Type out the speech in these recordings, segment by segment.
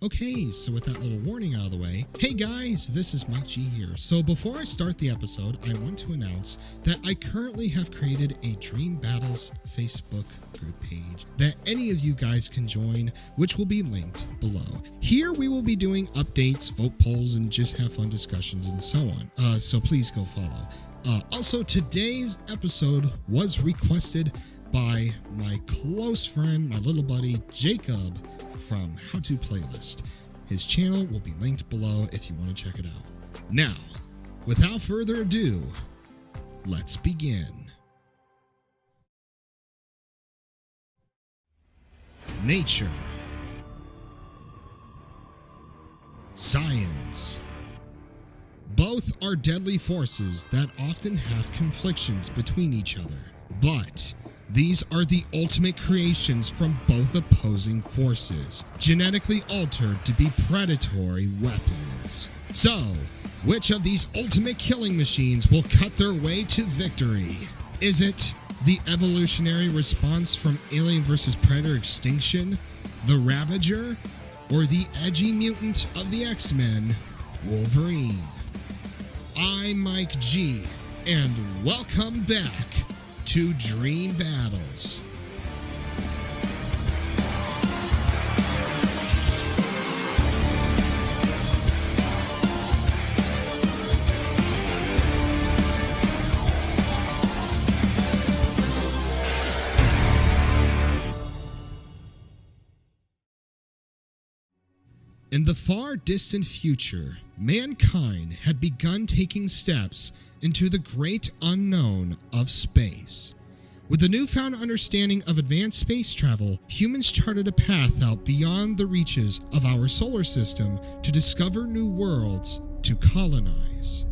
Okay, so with that little warning out of the way, hey guys, this is Mike G here. So before I start the episode, I want to announce that I currently have created a Dream Battles Facebook group page that any of you guys can join, which will be linked below. Here we will be doing updates, vote polls, and just have fun discussions and so on. So please go follow. Also, today's episode was requested by my close friend, my little buddy, Jacob from How To Playlist. His channel will be linked below if you want to check it out. Now, without further ado, let's begin. Nature. Science. Both are deadly forces that often have conflictions between each other, but these are the ultimate creations from both opposing forces, genetically altered to be predatory weapons. So, which of these ultimate killing machines will cut their way to victory? Is it the evolutionary response from Alien vs. Predator Extinction, the Ravager, or the edgy mutant of the X-Men, Wolverine? I'm Mike G, and welcome back to Dream Battles. In the far distant future, mankind had begun taking steps into the great unknown of space. With the newfound understanding of advanced space travel, humans charted a path out beyond the reaches of our solar system to discover new worlds to colonize.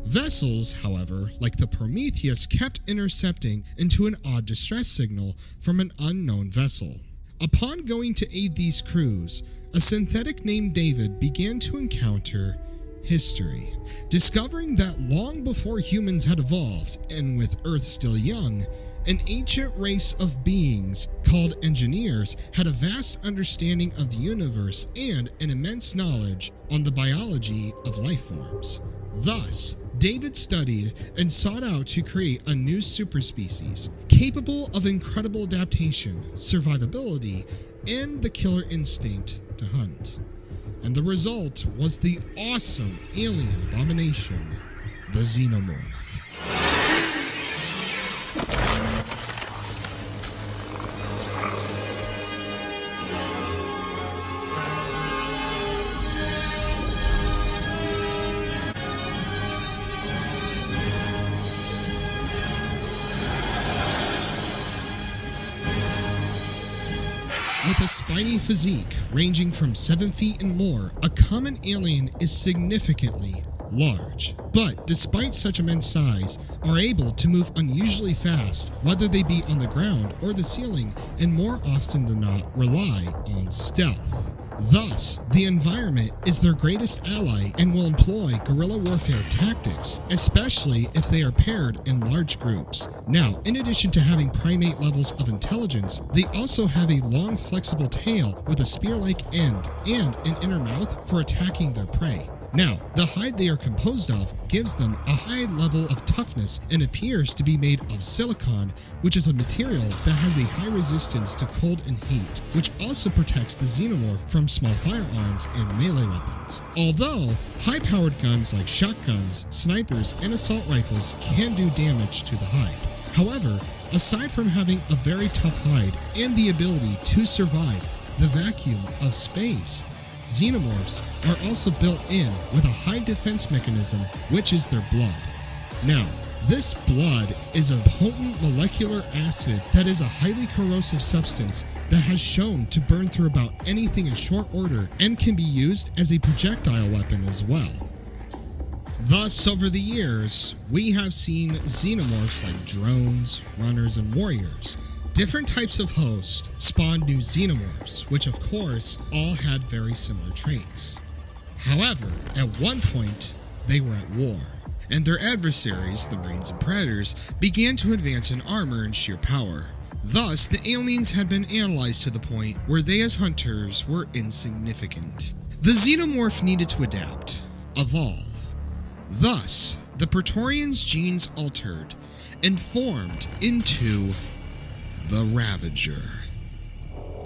Vessels, however, like the Prometheus, kept intercepting into an odd distress signal from an unknown vessel. Upon going to aid these crews, a synthetic named David began to encounter history, discovering that long before humans had evolved, and with Earth still young, an ancient race of beings called engineers had a vast understanding of the universe and an immense knowledge on the biology of life forms. Thus, David studied and sought out to create a new superspecies capable of incredible adaptation, survivability, and the killer instinct to hunt. And the result was the awesome alien abomination, the Xenomorph. With a spiny physique ranging from 7 feet and more, a common alien is significantly large, but despite such immense size, are able to move unusually fast, whether they be on the ground or the ceiling, and more often than not rely on stealth. Thus, the environment is their greatest ally and will employ guerrilla warfare tactics, especially if they are paired in large groups. Now, in addition to having primate levels of intelligence, they also have a long flexible tail with a spear-like end and an inner mouth for attacking their prey. Now, the hide they are composed of gives them a high level of toughness and appears to be made of silicon, which is a material that has a high resistance to cold and heat, which also protects the Xenomorph from small firearms and melee weapons. Although, high-powered guns like shotguns, snipers, and assault rifles can do damage to the hide. However, aside from having a very tough hide and the ability to survive the vacuum of space, Xenomorphs are also built in with a high defense mechanism, which is their blood. Now, this blood is a potent molecular acid that is a highly corrosive substance that has shown to burn through about anything in short order and can be used as a projectile weapon as well. Thus, over the years, we have seen Xenomorphs like drones, runners, and warriors. Different types of hosts spawned new Xenomorphs, which of course all had very similar traits. However, at one point, they were at war, and their adversaries, the Marines and Predators, began to advance in armor and sheer power. Thus, the aliens had been analyzed to the point where they as hunters were insignificant. The Xenomorph needed to adapt, evolve. Thus, the Praetorian's genes altered and formed into the Ravager.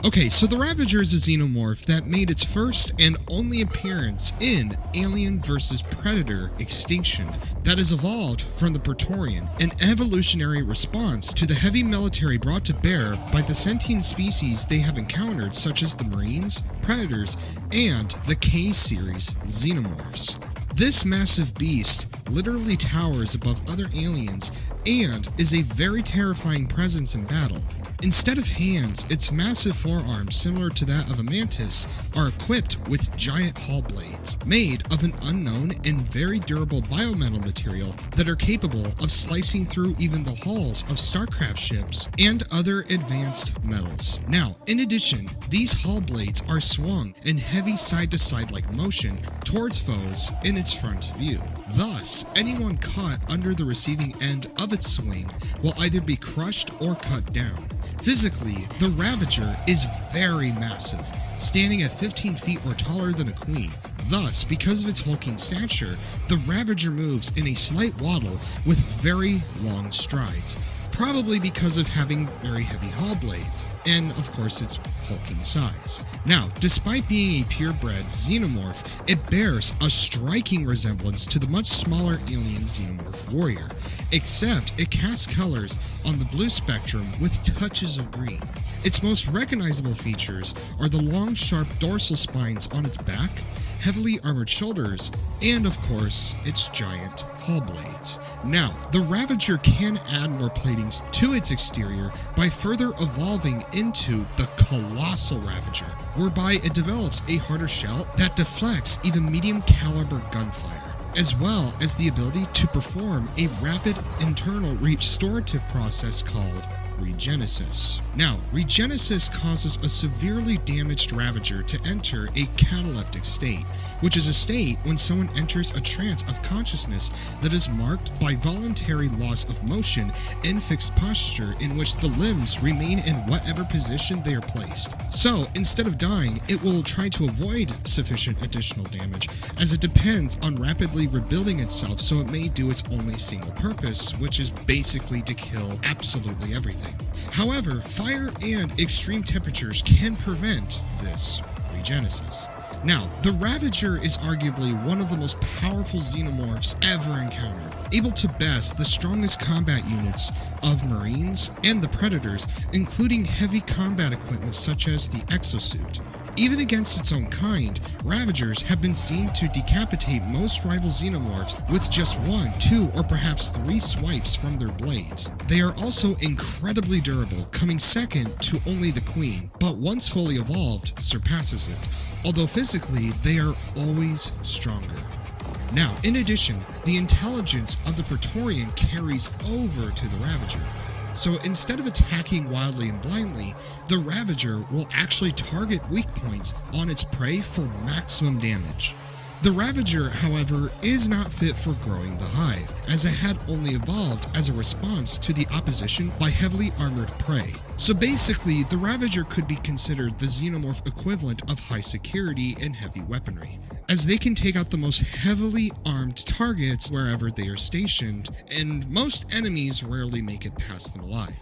Okay, so the Ravager is a xenomorph that made its first and only appearance in Alien vs. Predator Extinction that has evolved from the Praetorian, an evolutionary response to the heavy military brought to bear by the sentient species they have encountered, such as the Marines, Predators, and the K-series xenomorphs. This massive beast literally towers above other aliens and is a very terrifying presence in battle. Instead of hands, its massive forearms, similar to that of a mantis, are equipped with giant hull blades, made of an unknown and very durable biometal material that are capable of slicing through even the hulls of StarCraft ships and other advanced metals. Now, in addition, these hull blades are swung in heavy side-to-side like motion towards foes in its front view. Thus, anyone caught under the receiving end of its swing will either be crushed or cut down. Physically, the Ravager is very massive, standing at 15 feet or taller than a queen. Thus, because of its hulking stature, the Ravager moves in a slight waddle with very long strides, probably because of having very heavy hull blades, and of course its hulking size. Now, despite being a purebred xenomorph, it bears a striking resemblance to the much smaller alien xenomorph warrior, except it casts colors on the blue spectrum with touches of green. Its most recognizable features are the long, sharp dorsal spines on its back, heavily armored shoulders, and of course, its giant hull blades. Now, the Ravager can add more platings to its exterior by further evolving into the Colossal Ravager, whereby it develops a harder shell that deflects even medium caliber gunfire, as well as the ability to perform a rapid internal restorative process called regenesis. Now, regenesis causes a severely damaged Ravager to enter a cataleptic state, which is a state when someone enters a trance of consciousness that is marked by voluntary loss of motion and fixed posture in which the limbs remain in whatever position they are placed. So, instead of dying, it will try to avoid sufficient additional damage, as it depends on rapidly rebuilding itself, so it may do its only single purpose, which is basically to kill absolutely everything. However, fire and extreme temperatures can prevent this regenesis. Now, the Ravager is arguably one of the most powerful xenomorphs ever encountered, able to best the strongest combat units of Marines and the Predators, including heavy combat equipment such as the exosuit. Even against its own kind, Ravagers have been seen to decapitate most rival xenomorphs with just 1, 2, or perhaps 3 swipes from their blades. They are also incredibly durable, coming second to only the Queen, but once fully evolved, surpasses it, although physically they are always stronger. Now, in addition, the intelligence of the Praetorian carries over to the Ravager. So instead of attacking wildly and blindly, the Ravager will actually target weak points on its prey for maximum damage. The Ravager, however, is not fit for growing the hive, as it had only evolved as a response to the opposition by heavily armored prey. So basically, the Ravager could be considered the xenomorph equivalent of high security and heavy weaponry, as they can take out the most heavily armed targets wherever they are stationed, and most enemies rarely make it past them alive.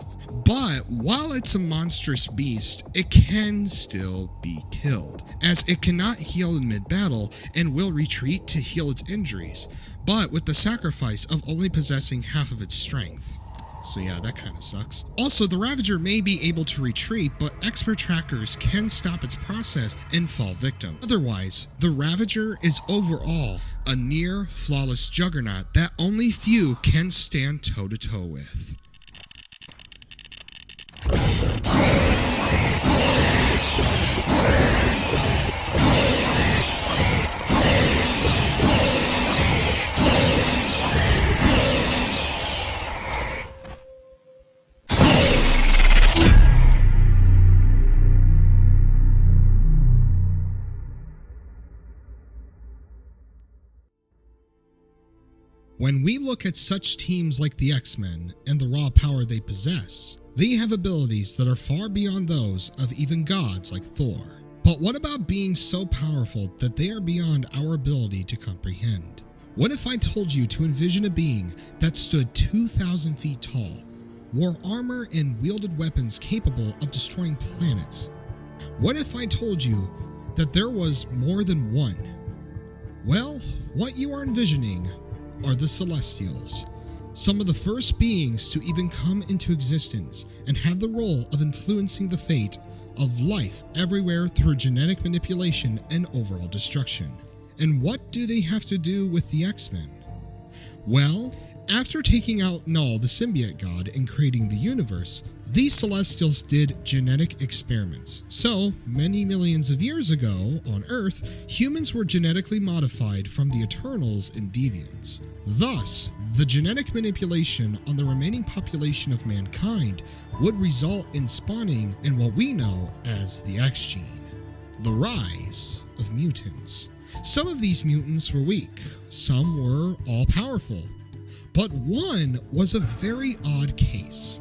But while it's a monstrous beast, it can still be killed, as it cannot heal in mid-battle and will retreat to heal its injuries, but with the sacrifice of only possessing half of its strength. So yeah, that kinda sucks. Also, the Ravager may be able to retreat, but expert trackers can stop its process and fall victim. Otherwise, the Ravager is overall a near flawless juggernaut that only few can stand toe-to-toe with. When we look at such teams like the X-Men and the raw power they possess, they have abilities that are far beyond those of even gods like Thor. But what about being so powerful that they are beyond our ability to comprehend? What if I told you to envision a being that stood 2,000 feet tall, wore armor and wielded weapons capable of destroying planets? What if I told you that there was more than one? Well, what you are envisioning are the Celestials, some of the first beings to even come into existence and have the role of influencing the fate of life everywhere through genetic manipulation and overall destruction. And what do they have to do with the X-Men? Well, after taking out Null, the symbiote god, and creating the universe, these Celestials did genetic experiments. So, many millions of years ago, on Earth, humans were genetically modified from the Eternals and Deviants. Thus, the genetic manipulation on the remaining population of mankind would result in spawning in what we know as the X gene, the rise of mutants. Some of these mutants were weak, some were all-powerful, but one was a very odd case.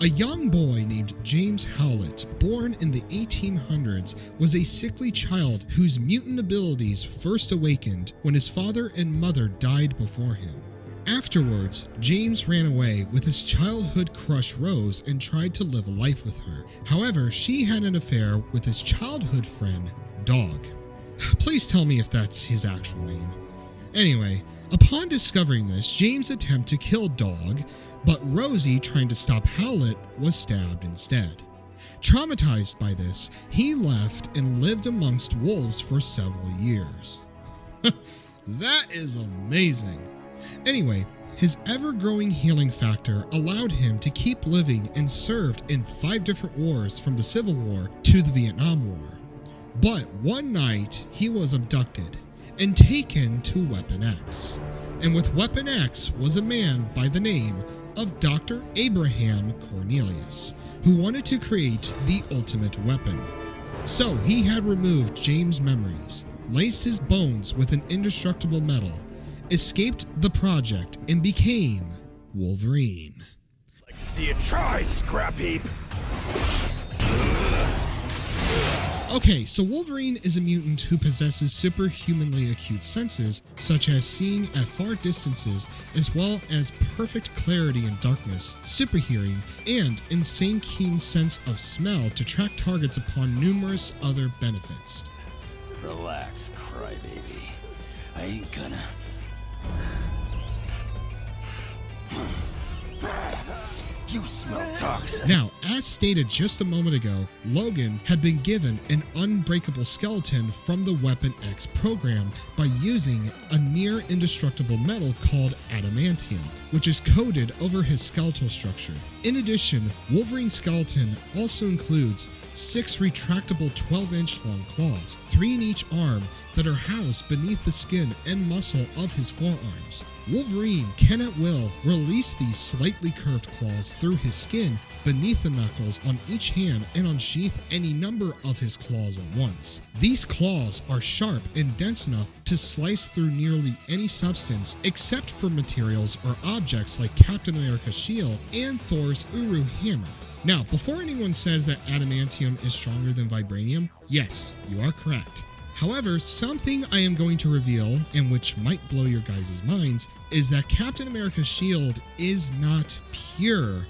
A young boy named James Howlett, born in the 1800s, was a sickly child whose mutant abilities first awakened when his father and mother died before him. Afterwards, James ran away with his childhood crush Rose and tried to live a life with her. However, she had an affair with his childhood friend, Dog. Please tell me if that's his actual name. Anyway, upon discovering this, James attempted to kill Dog, but Rosie, trying to stop Howlett, was stabbed instead. Traumatized by this, he left and lived amongst wolves for several years. That is amazing. Anyway, his ever-growing healing factor allowed him to keep living and served in 5 different wars from the Civil War to the Vietnam War. But one night, he was abducted and taken to Weapon X. And with Weapon X was a man by the name of Dr. Abraham Cornelius, who wanted to create the ultimate weapon. So he had removed James' memories, laced his bones with an indestructible metal, escaped the project, and became Wolverine. Like to see you try, scrap heap! Okay, so Wolverine is a mutant who possesses superhumanly acute senses, such as seeing at far distances, as well as perfect clarity in darkness, super hearing, and insane keen sense of smell to track targets upon numerous other benefits. Relax, crybaby. I ain't gonna... You smell toxic. Now, as stated just a moment ago, Logan had been given an unbreakable skeleton from the Weapon X program by using a near indestructible metal called adamantium, which is coated over his skeletal structure. In addition, Wolverine's skeleton also includes 6 retractable 12-inch long claws, 3 in each arm, that are housed beneath the skin and muscle of his forearms. Wolverine can at will release these slightly curved claws through his skin beneath the knuckles on each hand and unsheath any number of his claws at once. These claws are sharp and dense enough to slice through nearly any substance except for materials or objects like Captain America's shield and Thor's Uru hammer. Now, before anyone says that adamantium is stronger than vibranium, yes, you are correct. However, something I am going to reveal, and which might blow your guys' minds, is that Captain America's shield is not pure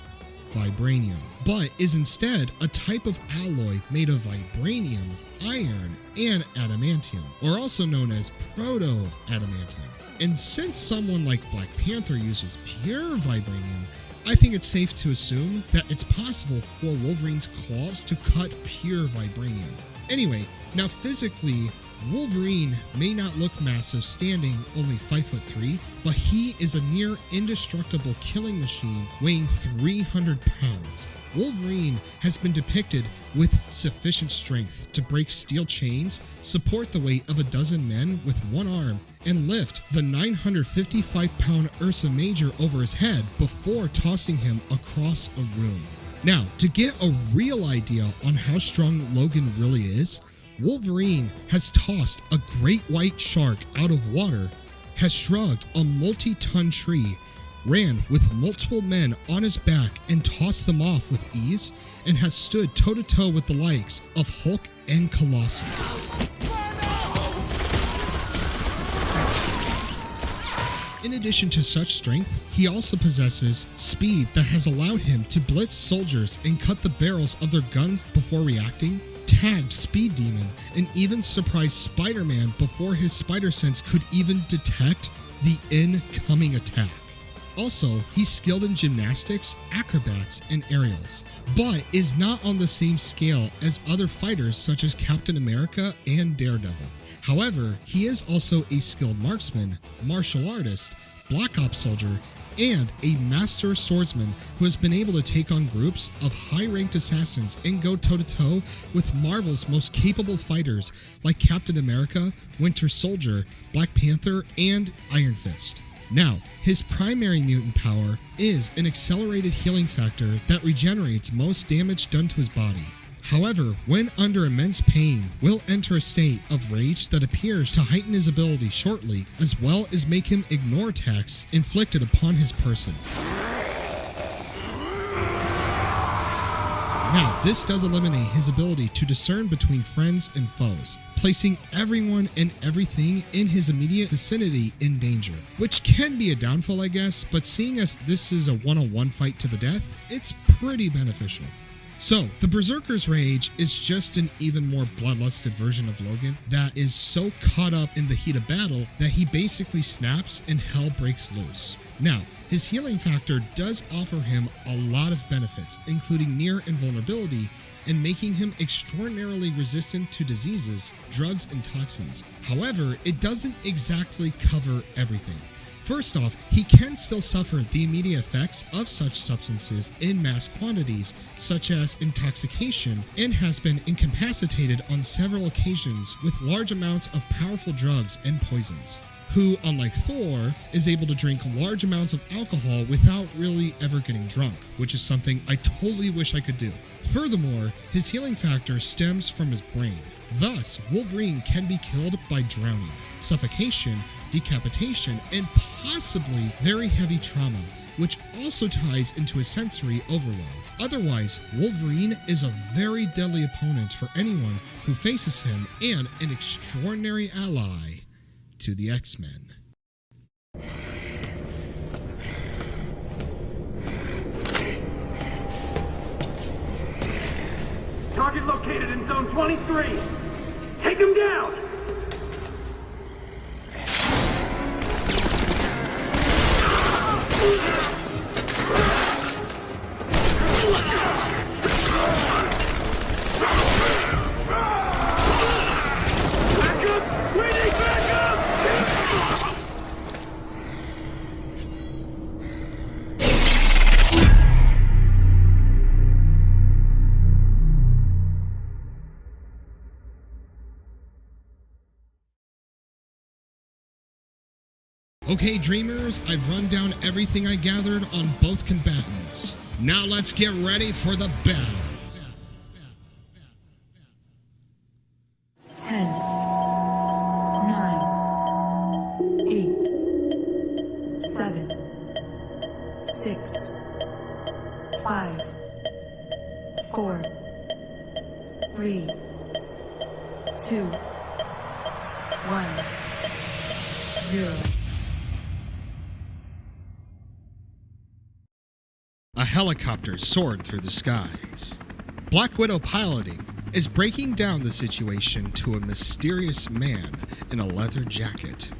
vibranium, but is instead a type of alloy made of vibranium, iron, and adamantium, or also known as proto-adamantium. And since someone like Black Panther uses pure vibranium, I think it's safe to assume that it's possible for Wolverine's claws to cut pure vibranium. Anyway, now physically, Wolverine may not look massive standing only 5'3", but he is a near indestructible killing machine weighing 300 pounds. Wolverine has been depicted with sufficient strength to break steel chains, support the weight of a dozen men with one arm, and lift the 955-pound Ursa Major over his head before tossing him across a room. Now, to get a real idea on how strong Logan really is, Wolverine has tossed a great white shark out of water has shrugged a multi-ton tree, ran with multiple men on his back and tossed them off with ease, and has stood toe-to-toe with the likes of Hulk and Colossus. In addition to such strength, he also possesses speed that has allowed him to blitz soldiers and cut the barrels of their guns before reacting, tagged Speed Demon, and even surprised Spider-Man before his spider sense could even detect the incoming attack. Also, he's skilled in gymnastics, acrobats, and aerials, but is not on the same scale as other fighters such as Captain America and Daredevil. However, he is also a skilled marksman, martial artist, Black Ops soldier, and a master swordsman who has been able to take on groups of high-ranked assassins and go toe-to-toe with Marvel's most capable fighters like Captain America, Winter Soldier, Black Panther, and Iron Fist. Now, his primary mutant power is an accelerated healing factor that regenerates most damage done to his body. However, when under immense pain, will enter a state of rage that appears to heighten his ability shortly, as well as make him ignore attacks inflicted upon his person. Now, this does eliminate his ability to discern between friends and foes, placing everyone and everything in his immediate vicinity in danger, which can be a downfall, I guess, but seeing as this is a one-on-one fight to the death, it's pretty beneficial. So, the Berserker's Rage is just an even more bloodlusted version of Logan that is so caught up in the heat of battle that he basically snaps and hell breaks loose. Now, his healing factor does offer him a lot of benefits, including near invulnerability and making him extraordinarily resistant to diseases, drugs, and toxins. However, it doesn't exactly cover everything. First off, he can still suffer the immediate effects of such substances in mass quantities, such as intoxication, and has been incapacitated on several occasions with large amounts of powerful drugs and poisons. Who, unlike Thor, is able to drink large amounts of alcohol without really ever getting drunk, which is something I totally wish I could do. Furthermore, his healing factor stems from his brain. Thus, Wolverine can be killed by drowning, suffocation, decapitation, and possibly very heavy trauma, which also ties into his sensory overload. Otherwise, Wolverine is a very deadly opponent for anyone who faces him and an extraordinary ally to the X-Men. Target located in Zone 23! Take him down! Back up! We need backup! Okay, Dreamers, I've run down everything I gathered on both combatants. Now let's get ready for the battle. 10, 9, 8, 7, 6, 5, 4, 3, 2, 1, 0. A helicopter soared through the skies. Black Widow piloting is breaking down the situation to a mysterious man in a leather jacket.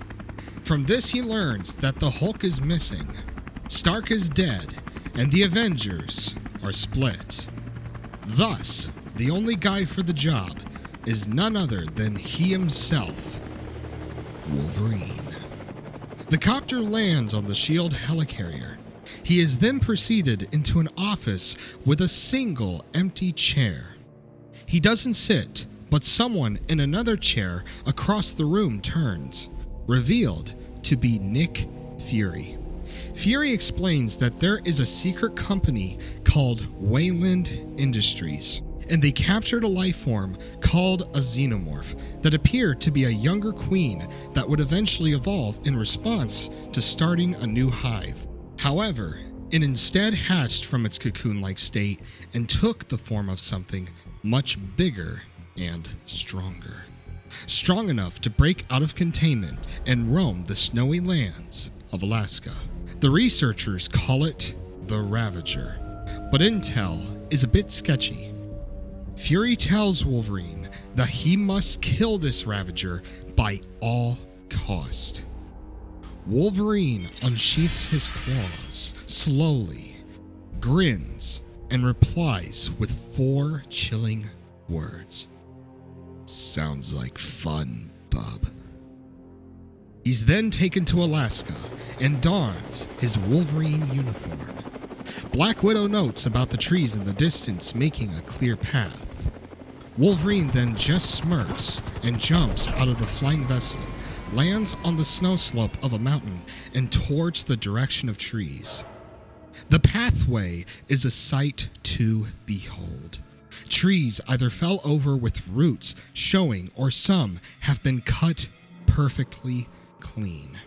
From this he learns that the Hulk is missing, Stark is dead, and the Avengers are split. Thus, the only guy for the job is none other than he himself, Wolverine. The copter lands on the S.H.I.E.L.D. helicarrier. He is then proceeded into an office with a single empty chair. He doesn't sit, but someone in another chair across the room turns, revealed to be Nick Fury. Fury explains that there is a secret company called Wayland Industries, and they captured a life form called a Xenomorph that appeared to be a younger queen that would eventually evolve in response to starting a new hive. However, it instead hatched from its cocoon-like state and took the form of something much bigger and stronger. Strong enough to break out of containment and roam the snowy lands of Alaska. The researchers call it the Ravager, but intel is a bit sketchy. Fury tells Wolverine that he must kill this Ravager by all cost. Wolverine unsheaths his claws slowly, grins, and replies with 4 chilling words. "Sounds like fun, bub." He's then taken to Alaska and dons his Wolverine uniform. Black Widow notes about the trees in the distance making a clear path. Wolverine then just smirks and jumps out of the flying vessel, lands on the snow slope of a mountain and towards the direction of trees. The pathway is a sight to behold. Trees either fell over with roots showing or some have been cut perfectly clean.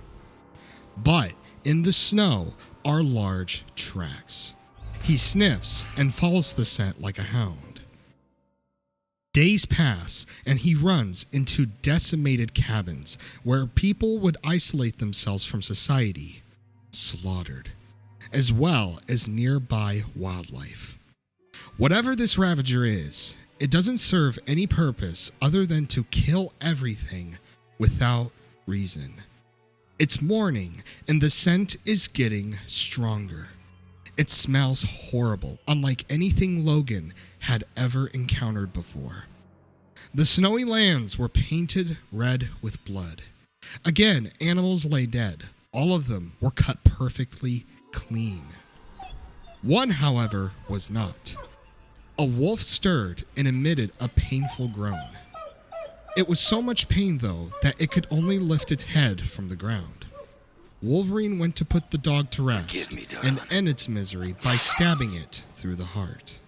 But in the snow are large tracks. He sniffs and follows the scent like a hound. Days pass and he runs into decimated cabins where people would isolate themselves from society, slaughtered, as well as nearby wildlife. Whatever this Ravager is, it doesn't serve any purpose other than to kill everything without reason. It's morning and the scent is getting stronger. It smells horrible, unlike anything Logan had ever encountered before. The snowy lands were painted red with blood. Again, animals lay dead. All of them were cut perfectly clean. One, however, was not. A wolf stirred and emitted a painful groan. It was so much pain, though, that it could only lift its head from the ground. Wolverine went to put the dog to rest and end its misery by stabbing it through the heart.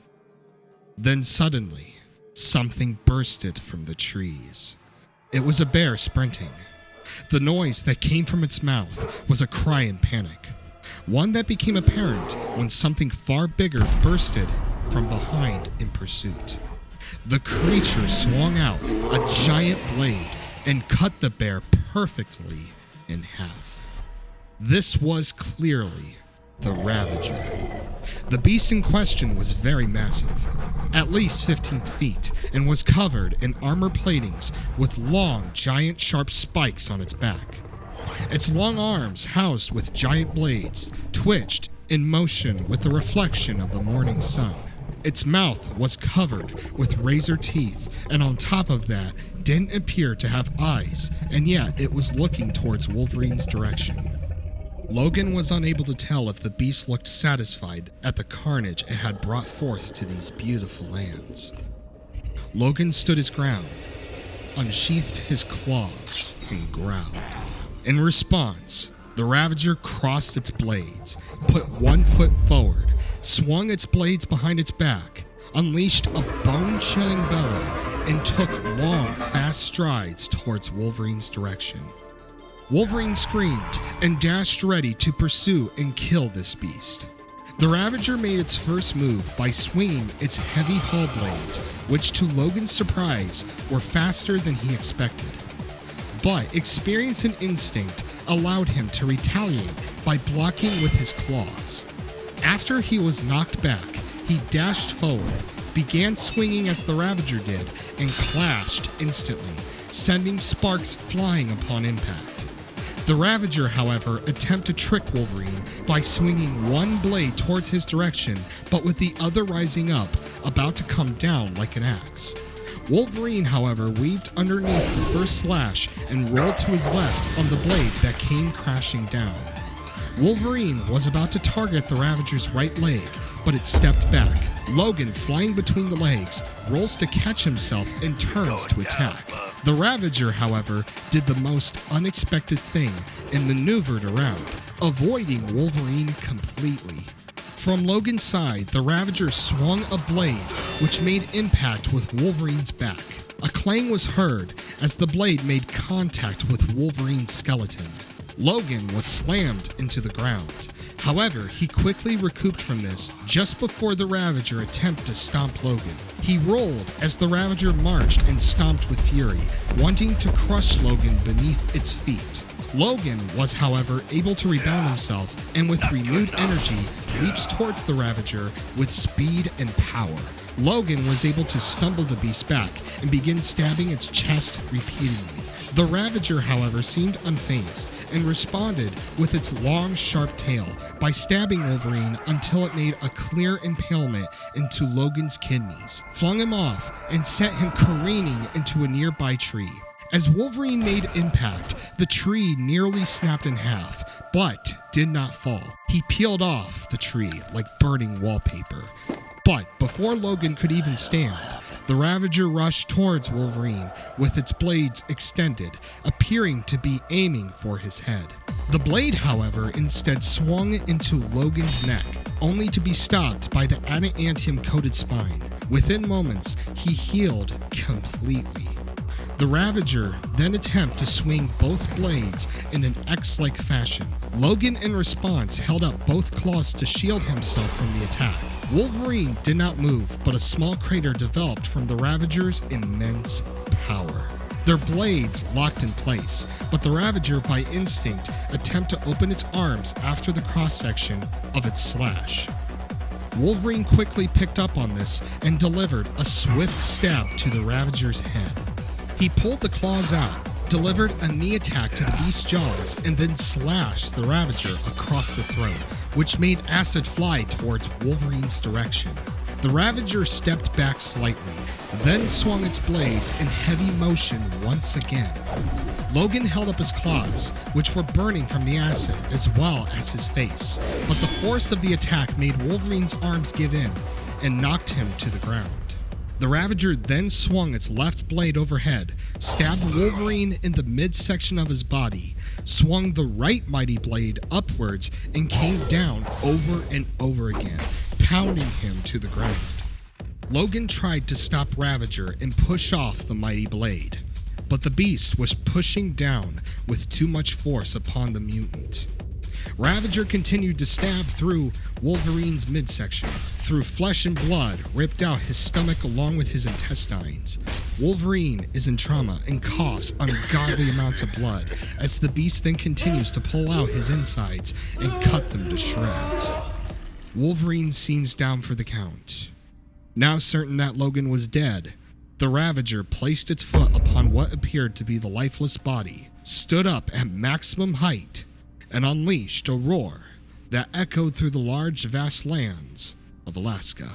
Then suddenly, something bursted from the trees. It was a bear sprinting. The noise that came from its mouth was a cry in panic, one that became apparent when something far bigger bursted from behind in pursuit. The creature swung out a giant blade and cut the bear perfectly in half. This was clearly the Ravager. The beast in question was very massive, at least 15 feet, and was covered in armor platings with long, giant sharp spikes on its back. Its long arms, housed with giant blades, twitched in motion with the reflection of the morning sun. Its mouth was covered with razor teeth, and on top of that, didn't appear to have eyes, and yet it was looking towards Wolverine's direction. Logan was unable to tell if the beast looked satisfied at the carnage it had brought forth to these beautiful lands. Logan stood his ground, unsheathed his claws, and growled. In response, the Ravager crossed its blades, put one foot forward, swung its blades behind its back, unleashed a bone-chilling bellow, and took long, fast strides towards Wolverine's direction. Wolverine screamed and dashed ready to pursue and kill this beast. The Ravager made its first move by swinging its heavy hull blades, which to Logan's surprise were faster than he expected. But experience and instinct allowed him to retaliate by blocking with his claws. After he was knocked back, he dashed forward, began swinging as the Ravager did, and clashed instantly, sending sparks flying upon impact. The Ravager, however, attempted to trick Wolverine by swinging one blade towards his direction, but with the other rising up, about to come down like an axe. Wolverine, however, weaved underneath the first slash and rolled to his left on the blade that came crashing down. Wolverine was about to target the Ravager's right leg, but it stepped back. Logan, flying between the legs, rolls to catch himself and turns to attack. The Ravager, however, did the most unexpected thing and maneuvered around, avoiding Wolverine completely. From Logan's side, the Ravager swung a blade, which made impact with Wolverine's back. A clang was heard as the blade made contact with Wolverine's skeleton. Logan was slammed into the ground. However, he quickly recouped from this just before the Ravager attempted to stomp Logan. He rolled as the Ravager marched and stomped with fury, wanting to crush Logan beneath its feet. Logan was, however, able to rebound himself and with renewed energy leaps towards the Ravager with speed and power. Logan was able to stumble the beast back and begin stabbing its chest repeatedly. The Ravager, however, seemed unfazed and responded with its long, sharp tail by stabbing Wolverine until it made a clear impalement into Logan's kidneys, flung him off, and sent him careening into a nearby tree. As Wolverine made impact, the tree nearly snapped in half, but did not fall. He peeled off the tree like burning wallpaper. But before Logan could even stand, the Ravager rushed towards Wolverine with its blades extended, appearing to be aiming for his head. The blade, however, instead swung into Logan's neck, only to be stopped by the adamantium-coated spine. Within moments, he healed completely. The Ravager then attempted to swing both blades in an X-like fashion. Logan, in response, held up both claws to shield himself from the attack. Wolverine did not move, but a small crater developed from the Ravager's immense power. Their blades locked in place, but the Ravager, by instinct, attempted to open its arms after the cross-section of its slash. Wolverine quickly picked up on this and delivered a swift stab to the Ravager's head. He pulled the claws out, delivered a knee attack to the beast's jaws, and then slashed the Ravager across the throat, which made acid fly towards Wolverine's direction. The Ravager stepped back slightly, then swung its blades in heavy motion once again. Logan held up his claws, which were burning from the acid, as well as his face, but the force of the attack made Wolverine's arms give in and knocked him to the ground. The Ravager then swung its left blade overhead, stabbed Wolverine in the midsection of his body, swung the right mighty blade upwards, and came down over and over again, pounding him to the ground. Logan tried to stop Ravager and push off the mighty blade, but the beast was pushing down with too much force upon the mutant. Ravager continued to stab through Wolverine's midsection, through flesh and blood, ripped out his stomach along with his intestines. Wolverine is in trauma and coughs ungodly amounts of blood as the beast then continues to pull out his insides and cut them to shreds. Wolverine seems down for the count. Now certain that Logan was dead, the Ravager placed its foot upon what appeared to be the lifeless body, stood up at maximum height, and unleashed a roar that echoed through the large, vast lands of Alaska.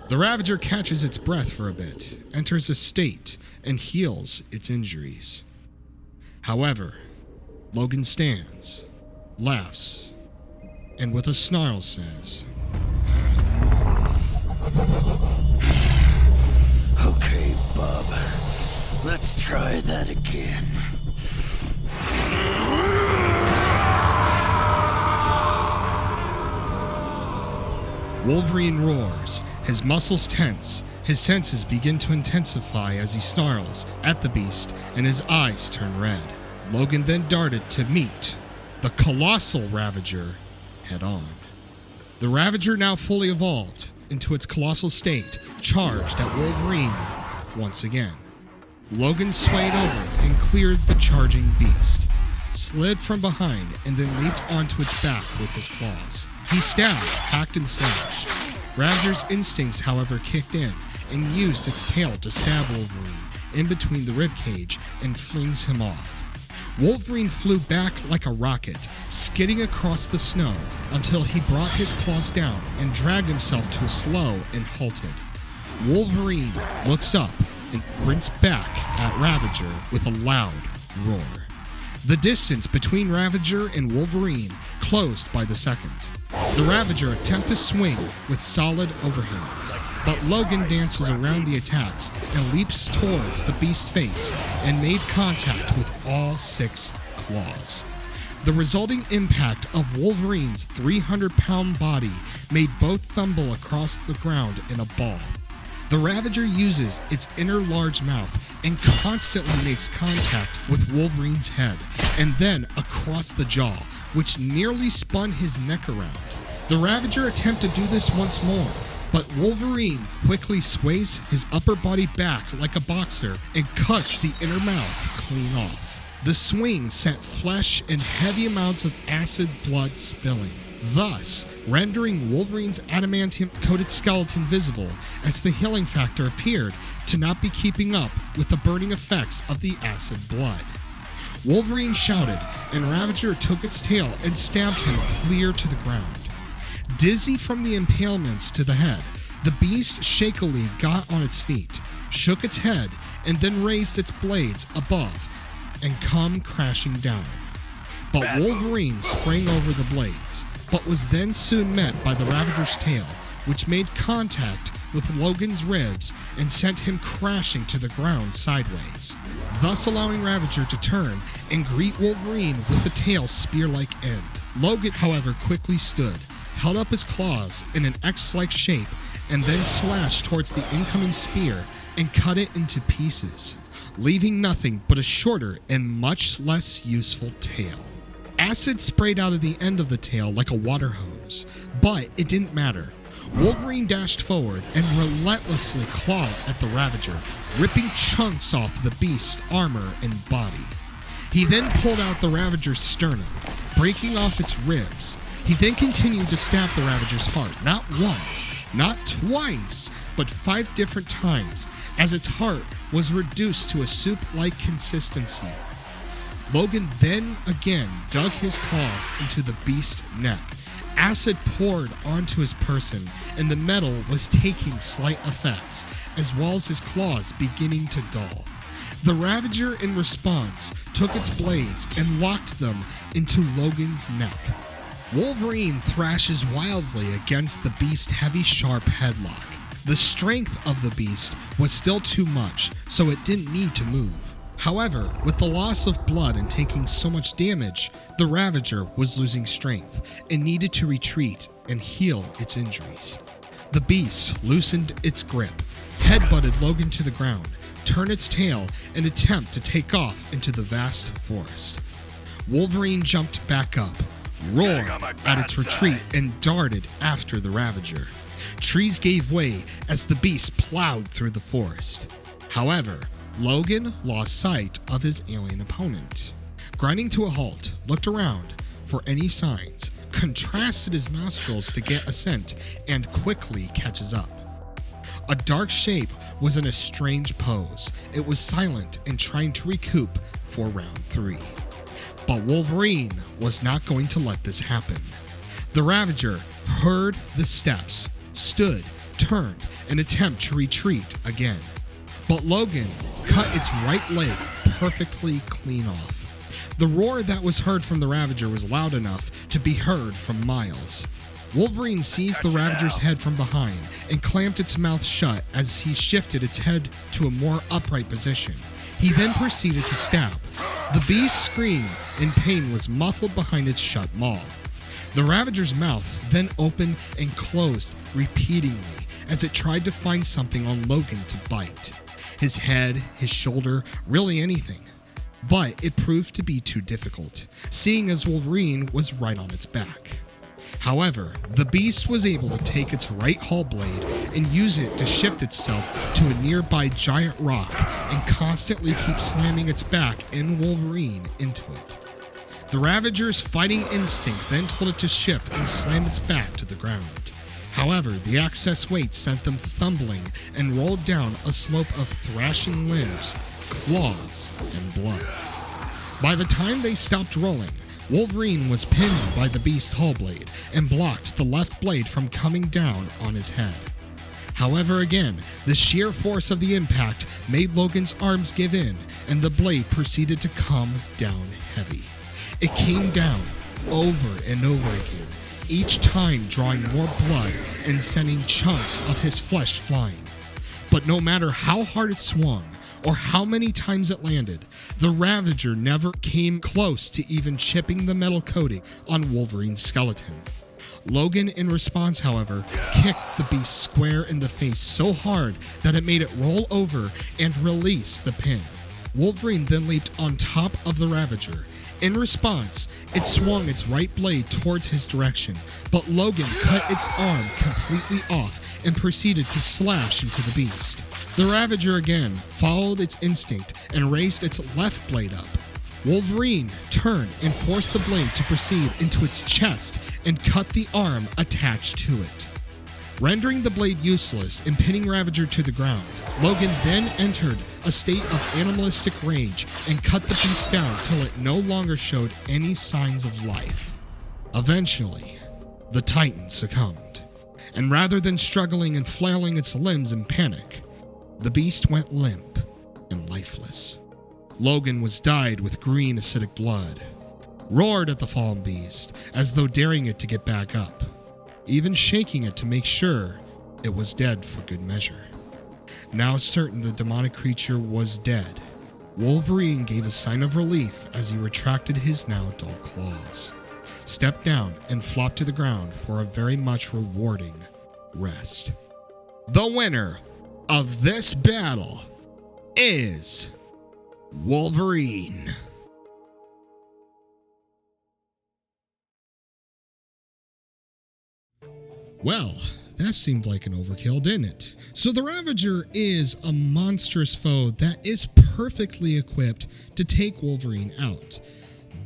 The Ravager catches its breath for a bit, enters a state, and heals its injuries. However, Logan stands, laughs, and with a snarl says, Okay, bub. Let's try that again. Wolverine roars, his muscles tense, his senses begin to intensify as he snarls at the beast, and his eyes turn red. Logan then darted to meet the colossal Ravager head on. The Ravager, now fully evolved into its colossal state, charged at Wolverine once again. Logan swayed over and cleared the charging beast, slid from behind, and then leaped onto its back with his claws. He stabbed, hacked, and slashed. Ravager's instincts, however, kicked in and used its tail to stab Wolverine in between the ribcage and flings him off. Wolverine flew back like a rocket, skidding across the snow until he brought his claws down and dragged himself to a slow and halted. Wolverine looks up and sprints back at Ravager with a loud roar. The distance between Ravager and Wolverine closed by the second. The Ravager attempts to swing with solid overhands, but Logan dances around the attacks and leaps towards the beast's face and made contact with all 6 claws. The resulting impact of Wolverine's 300-pound body made both tumble across the ground in a ball. The Ravager uses its inner large mouth and constantly makes contact with Wolverine's head and then across the jaw, which nearly spun his neck around. The Ravager attempts to do this once more, but Wolverine quickly sways his upper body back like a boxer and cuts the inner mouth clean off. The swing sent flesh and heavy amounts of acid blood spilling, thus rendering Wolverine's adamantium-coated skeleton visible as the healing factor appeared to not be keeping up with the burning effects of the acid blood. Wolverine shouted, and Ravager took its tail and stabbed him clear to the ground. Dizzy from the impalements to the head, the beast shakily got on its feet, shook its head, and then raised its blades above and come crashing down. But Wolverine sprang over the blades, but was then soon met by the Ravager's tail, which made contact with Logan's ribs and sent him crashing to the ground sideways, thus allowing Ravager to turn and greet Wolverine with the tail's spear-like end. Logan, however, quickly stood, held up his claws in an X-like shape, and then slashed towards the incoming spear and cut it into pieces, leaving nothing but a shorter and much less useful tail. Acid sprayed out of the end of the tail like a water hose, but it didn't matter. Wolverine dashed forward and relentlessly clawed at the Ravager, ripping chunks off the beast's armor and body. He then pulled out the Ravager's sternum, breaking off its ribs. He then continued to stab the Ravager's heart, not once, not twice, but 5 different times, as its heart was reduced to a soup-like consistency. Logan then again dug his claws into the beast's neck. Acid poured onto his person, and the metal was taking slight effects, as well as his claws beginning to dull. The Ravager, in response, took its blades and locked them into Logan's neck. Wolverine thrashes wildly against the beast's heavy, sharp headlock. The strength of the beast was still too much, so it didn't need to move. However, with the loss of blood and taking so much damage, the Ravager was losing strength and needed to retreat and heal its injuries. The beast loosened its grip, headbutted Logan to the ground, turned its tail, and attempt to take off into the vast forest. Wolverine jumped back up, roared at its retreat, and darted after the Ravager. Trees gave way as the beast plowed through the forest. However, Logan lost sight of his alien opponent. Grinding to a halt, looked around for any signs, contrasted his nostrils to get a scent, and quickly catches up. A dark shape was in a strange pose. It was silent and trying to recoup for round 3. But Wolverine was not going to let this happen. The Ravager heard the steps, stood, turned, and attempted to retreat again. But Logan cut its right leg perfectly clean off. The roar that was heard from the Ravager was loud enough to be heard from miles. Wolverine seized the Ravager's head from behind and clamped its mouth shut as he shifted its head to a more upright position. He then proceeded to stab. The beast's scream in pain was muffled behind its shut maw. The Ravager's mouth then opened and closed repeatedly as it tried to find something on Logan to bite. His head, his shoulder, really anything. But it proved to be too difficult, seeing as Wolverine was right on its back. However, the beast was able to take its right hull blade and use it to shift itself to a nearby giant rock and constantly keep slamming its back and Wolverine into it. The Ravager's fighting instinct then told it to shift and slam its back to the ground. However, the excess weight sent them tumbling and rolled down a slope of thrashing limbs, claws, and blood. By the time they stopped rolling, Wolverine was pinned by the beast's hull blade and blocked the left blade from coming down on his head. However, again, the sheer force of the impact made Logan's arms give in, and the blade proceeded to come down heavy. It came down over and over again, each time drawing more blood and sending chunks of his flesh flying. But no matter how hard it swung, or how many times it landed, the Ravager never came close to even chipping the metal coating on Wolverine's skeleton. Logan, in response, however, kicked the beast square in the face so hard that it made it roll over and release the pin. Wolverine then leaped on top of the Ravager. In response, it swung its right blade towards his direction, but Logan cut its arm completely off and proceeded to slash into the beast. The Ravager again followed its instinct and raised its left blade up. Wolverine turned and forced the blade to proceed into its chest and cut the arm attached to it. Rendering the blade useless and pinning Ravager to the ground, Logan then entered a state of animalistic rage and cut the beast down till it no longer showed any signs of life. Eventually, the Titan succumbed, and rather than struggling and flailing its limbs in panic, the beast went limp and lifeless. Logan was dyed with green acidic blood, roared at the fallen beast as though daring it to get back up, even shaking it to make sure it was dead for good measure. Now certain the demonic creature was dead, Wolverine gave a sign of relief as he retracted his now dull claws, stepped down and flopped to the ground for a very much rewarding rest. The winner of this battle is Wolverine. Well, that seemed like an overkill, didn't it? So the Ravager is a monstrous foe that is perfectly equipped to take Wolverine out.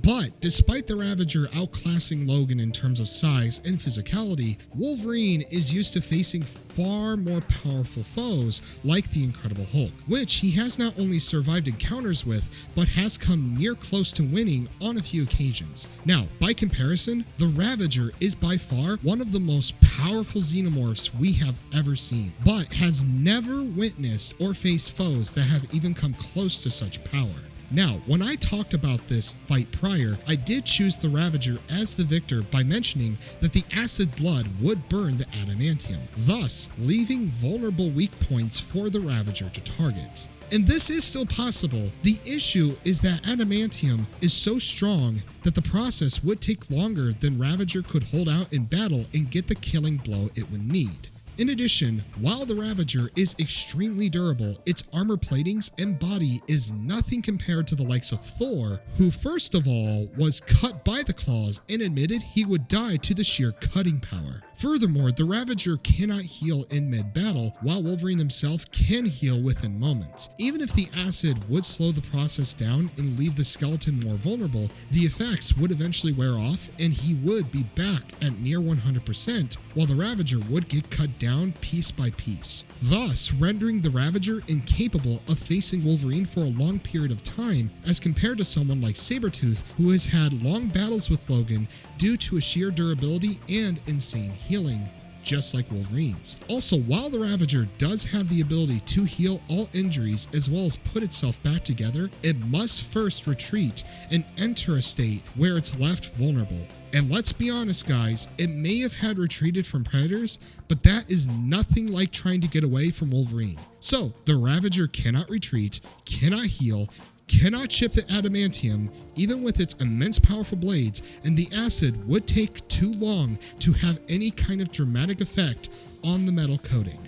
But despite the Ravager outclassing Logan in terms of size and physicality, Wolverine is used to facing far more powerful foes like the Incredible Hulk, which he has not only survived encounters with, but has come near close to winning on a few occasions. Now, by comparison, the Ravager is by far one of the most powerful Xenomorphs we have ever seen, but has never witnessed or faced foes that have even come close to such power. Now, when I talked about this fight prior, I did choose the Ravager as the victor by mentioning that the acid blood would burn the adamantium, thus leaving vulnerable weak points for the Ravager to target. And this is still possible. The issue is that adamantium is so strong that the process would take longer than Ravager could hold out in battle and get the killing blow it would need. In addition, while the Ravager is extremely durable, its armor platings and body is nothing compared to the likes of Thor, who first of all was cut by the claws and admitted he would die to the sheer cutting power. Furthermore, the Ravager cannot heal in mid-battle, while Wolverine himself can heal within moments. Even if the acid would slow the process down and leave the skeleton more vulnerable, the effects would eventually wear off and he would be back at near 100%, while the Ravager would get cut down piece by piece, thus rendering the Ravager incapable of facing Wolverine for a long period of time as compared to someone like Sabretooth, who has had long battles with Logan due to a sheer durability and insane healing, just like Wolverine's. Also, while the Ravager does have the ability to heal all injuries as well as put itself back together, it must first retreat and enter a state where it's left vulnerable. And let's be honest, guys, it may have had retreated from predators, but that is nothing like trying to get away from Wolverine. So, the Ravager cannot retreat, cannot heal, cannot chip the adamantium, even with its immense powerful blades, and the acid would take too long to have any kind of dramatic effect on the metal coating.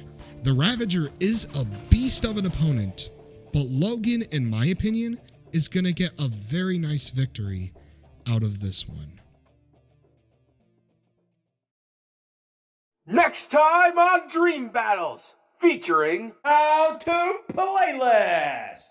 The Ravager is a beast of an opponent, but Logan, in my opinion, is gonna get a very nice victory out of this one. Next time on Dream Battles, featuring How to Playlist.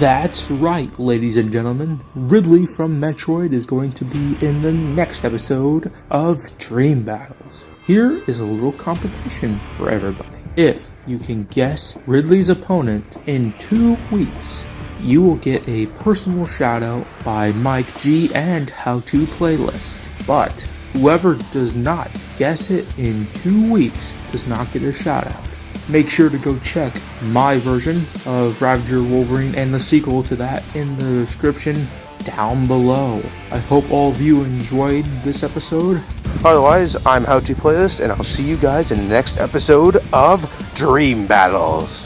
That's right, ladies and gentlemen. Ridley from Metroid is going to be in the next episode of Dream Battles. Here is a little competition for everybody. If you can guess Ridley's opponent in 2 weeks, you will get a personal shoutout by Mike G and How To Playlist. But whoever does not guess it in 2 weeks does not get a shoutout. Make sure to go check my version of Ravager, Wolverine, and the sequel to that in the description down below. I hope all of you enjoyed this episode. Otherwise, I'm How To Playlist, and I'll see you guys in the next episode of Dream Battles.